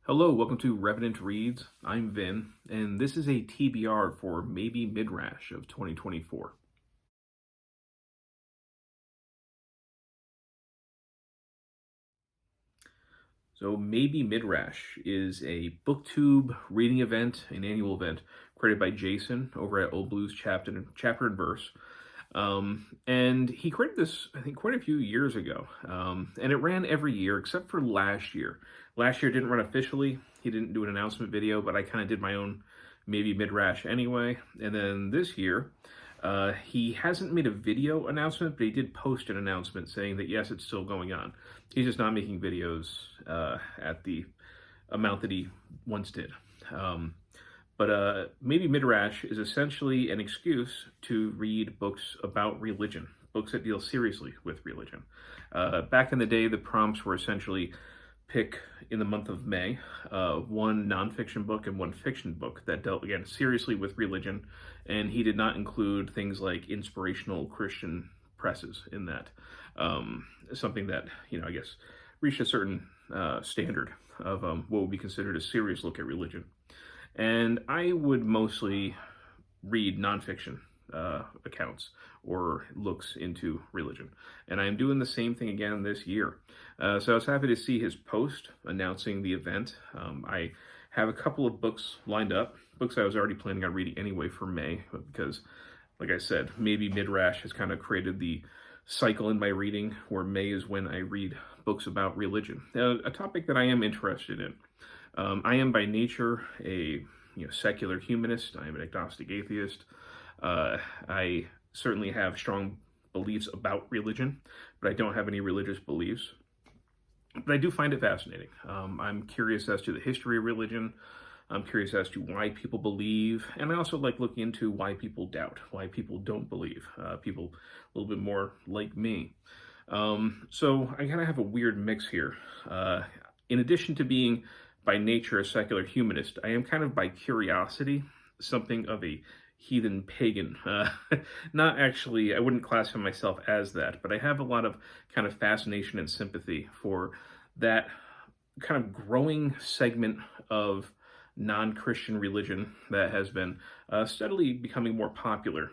Hello, welcome to Revenant Reads. I'm Vin, and this is a TBR for Maybe Midrash of 2024. So Maybe Midrash is a booktube reading event, an annual event created by Jason over at Old Blues Chapter and Verse. And he created this, I think, quite a few years ago. And it ran every year except for last year. Last year it didn't run officially. He didn't do an announcement video, but I kind of did my own Maybe Midrash anyway. And then this year, he hasn't made a video announcement, but he did post an announcement saying that yes, it's still going on. He's just not making videos at the amount that he once did. But Maybe Midrash is essentially an excuse to read books about religion, books that deal seriously with religion. Back in the day, the prompts were essentially pick in the month of May one nonfiction book and one fiction book that dealt, again, seriously with religion, and he did not include things like inspirational Christian presses in that. Something that, I guess, reached a certain standard of what would be considered a serious look at religion. And I would mostly read nonfiction accounts or looks into religion. And I am doing the same thing again this year. So I was happy to see his post announcing the event. I have a couple of books lined up, books I was already planning on reading anyway for May, because, like I said, Maybe Midrash has kind of created the cycle in my reading where May is when I read books about religion, a topic that I am interested in. I am by nature a secular humanist. I am an agnostic atheist. I certainly have strong beliefs about religion, but I don't have any religious beliefs. But I do find it fascinating. I'm curious as to the history of religion. I'm curious as to why people believe, and I also like looking into why people doubt, why people don't believe, people a little bit more like me. So I kind of have a weird mix here. In addition to being by nature a secular humanist, I am kind of by curiosity something of a heathen pagan. Not actually, I wouldn't classify myself as that, but I have a lot of kind of fascination and sympathy for that kind of growing segment of non-Christian religion that has been steadily becoming more popular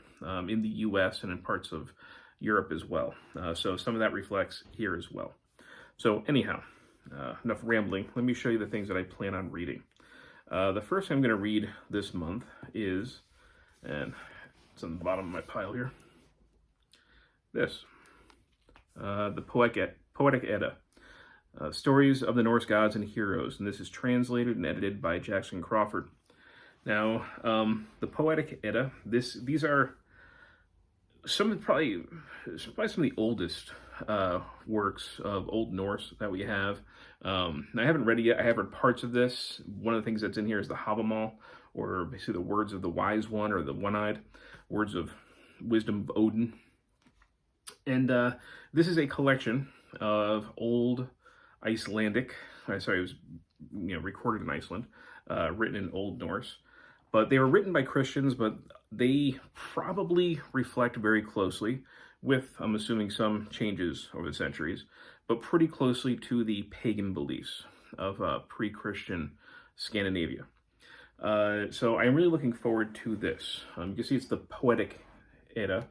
in the US and in parts of Europe as well. So some of that reflects here as well. So anyhow, enough rambling. Let me show you the things that I plan on reading. The first I'm going to read this month is, and it's on the bottom of my pile here, this, the Poetic Era, Stories of the Norse Gods and Heroes, and this is translated and edited by Jackson Crawford. Now, the Poetic Edda, these are probably some of the oldest works of Old Norse that we have. I haven't read it yet. I have read parts of this. One of the things that's in here is the Havamal, or basically the words of the wise one, or the one-eyed, words of wisdom of Odin. And this is a collection of old Icelandic, it was recorded in Iceland, written in Old Norse. But they were written by Christians, but they probably reflect very closely with, I'm assuming, some changes over the centuries, but pretty closely to the pagan beliefs of pre-Christian Scandinavia. So I'm really looking forward to this. You can see it's the Poetic Era.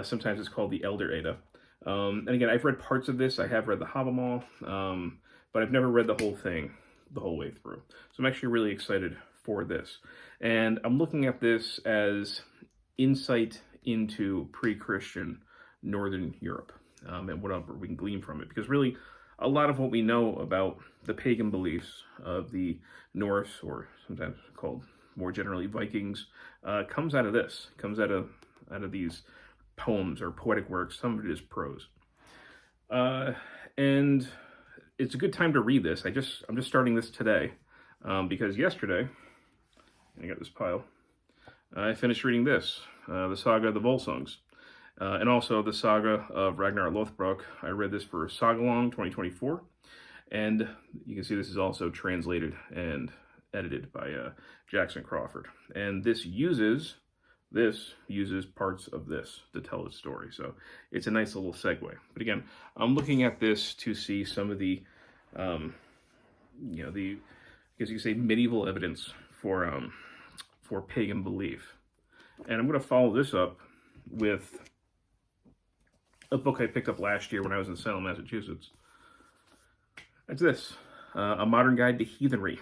Sometimes it's called the Elder Edda. And again, I've read parts of this. I have read the Havamal, but I've never read the whole thing the whole way through. So I'm actually really excited for this. And I'm looking at this as insight into pre-Christian Northern Europe, and whatever we can glean from it. Because really, a lot of what we know about the pagan beliefs of the Norse, or sometimes called more generally Vikings, comes out of this, comes out of these poems or poetic works. Some of it is prose. And it's a good time to read this. I'm just starting this today, because yesterday, I got this pile, I finished reading this, the Saga of the Volsungs, and also the Saga of Ragnar Lothbrok. I read this for Sagalong 2024, and you can see this is also translated and edited by Jackson Crawford. And this uses parts of this to tell its story. So it's a nice little segue. But again, I'm looking at this to see some of the, the guess you could say, medieval evidence for pagan belief. And I'm going to follow this up with a book I picked up last year when I was in Salem, Massachusetts. It's this, A Modern Guide to Heathenry,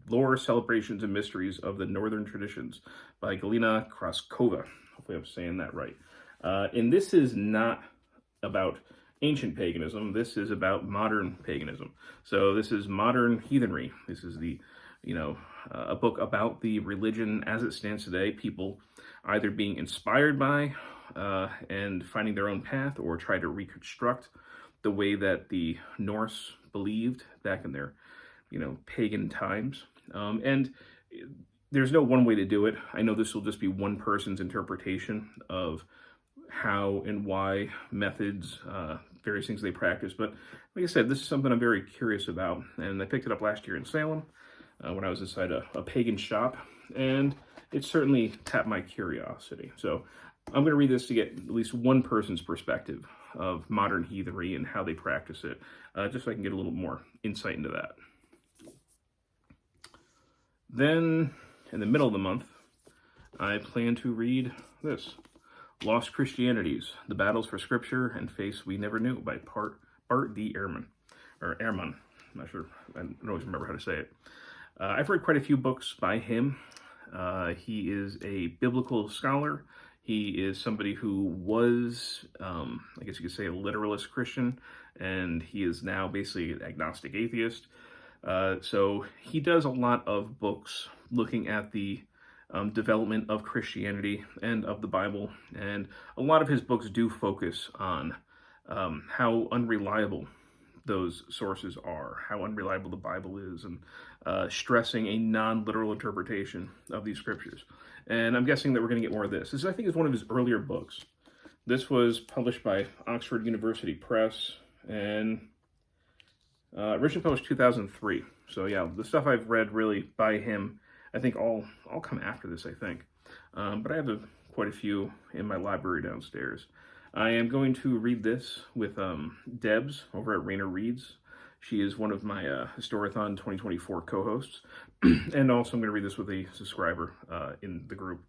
Lore, Celebrations, and Mysteries of the Northern Traditions by Galina Kraskova. Hopefully I'm saying that right. And this is not about ancient paganism. This is about modern paganism. So this is modern heathenry. This is a book about the religion as it stands today. People either being inspired by and finding their own path, or try to reconstruct the way that the Norse believed back in their, pagan times. And there's no one way to do it. I know this will just be one person's interpretation of how and why, methods, various things they practice. But like I said, this is something I'm very curious about. And I picked it up last year in Salem when I was inside a pagan shop. And it certainly tapped my curiosity. So I'm going to read this to get at least one person's perspective of modern heathenry and how they practice it, just so I can get a little more insight into that. Then, in the middle of the month, I plan to read this, Lost Christianities, The Battles for Scripture and Faiths We Never Knew by Bart D. Ehrman, or Ehrman. I'm not sure, I don't always remember how to say it. I've read quite a few books by him. He is a biblical scholar. He is somebody who was, I guess you could say, a literalist Christian, and he is now basically an agnostic atheist. So he does a lot of books looking at the development of Christianity and of the Bible, and a lot of his books do focus on how unreliable those sources are, how unreliable the Bible is, and stressing a non-literal interpretation of these scriptures. And I'm guessing that we're going to get more of this. This, I think, is one of his earlier books. This was published by Oxford University Press, and originally published 2003. So yeah, the stuff I've read really by him, I think all come after this, I think. But I have quite a few in my library downstairs. I am going to read this with Debs over at Rainer Reads. She is one of my Historathon 2024 co-hosts. And also I'm going to read this with a subscriber in the group,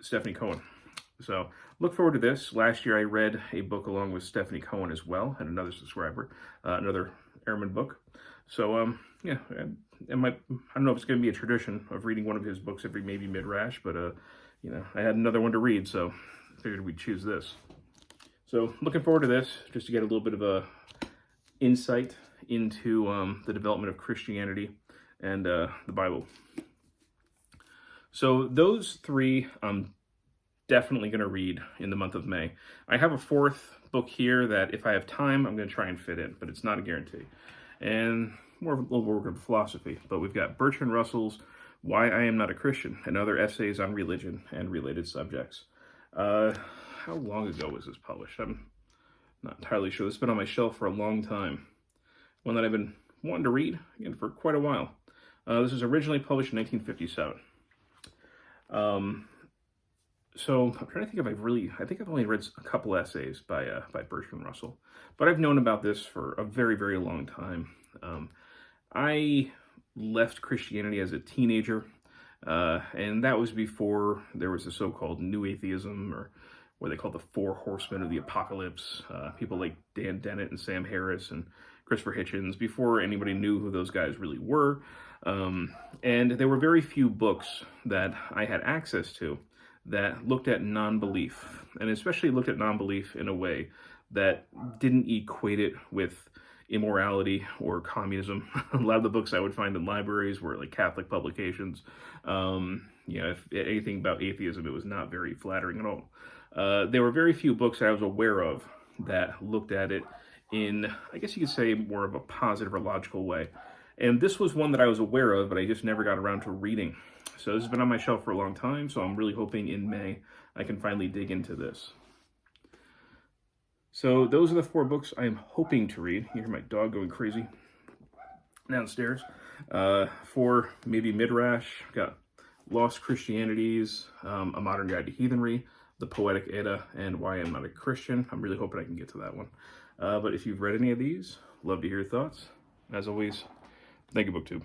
Stephanie Cohen. So look forward to this. Last year I read a book along with Stephanie Cohen as well, and another subscriber, another Ehrman book. So yeah, I don't know if it's going to be a tradition of reading one of his books every maybe Midrash, but I had another one to read, so I figured we'd choose this. So looking forward to this, just to get a little bit of a insight into the development of Christianity and the Bible. So those three I'm definitely going to read in the month of May. I have a fourth book here that if I have time, I'm going to try and fit in, but it's not a guarantee. And more of a little work of philosophy. But we've got Bertrand Russell's Why I Am Not a Christian and other essays on religion and related subjects. How long ago was this published? I'm not entirely sure. This has been on my shelf for a long time. One that I've been wanting to read, again, for quite a while. This was originally published in 1957. So I'm trying to think if I think I've only read a couple essays by Bertrand Russell, but I've known about this for a very, very long time. I left Christianity as a teenager, and that was before there was the so-called New Atheism, or what they call the Four Horsemen of the Apocalypse, people like Dan Dennett and Sam Harris and Christopher Hitchens, before anybody knew who those guys really were. And there were very few books that I had access to that looked at non-belief, and especially looked at non-belief in a way that didn't equate it with immorality or communism. A lot of the books I would find in libraries were like Catholic publications. If anything about atheism, it was not very flattering at all. There were very few books I was aware of that looked at it in, I guess you could say, more of a positive or logical way. And this was one that I was aware of, but I just never got around to reading. So this has been on my shelf for a long time, so I'm really hoping in May I can finally dig into this. So those are the four books I am hoping to read. You hear my dog going crazy downstairs. For maybe Midrash, got Lost Christianities, A Modern Guide to Heathenry, The Poetic Era, and Why I'm Not a Christian. I'm really hoping I can get to that one. But if you've read any of these, love to hear your thoughts. As always, Thank you, BookTube.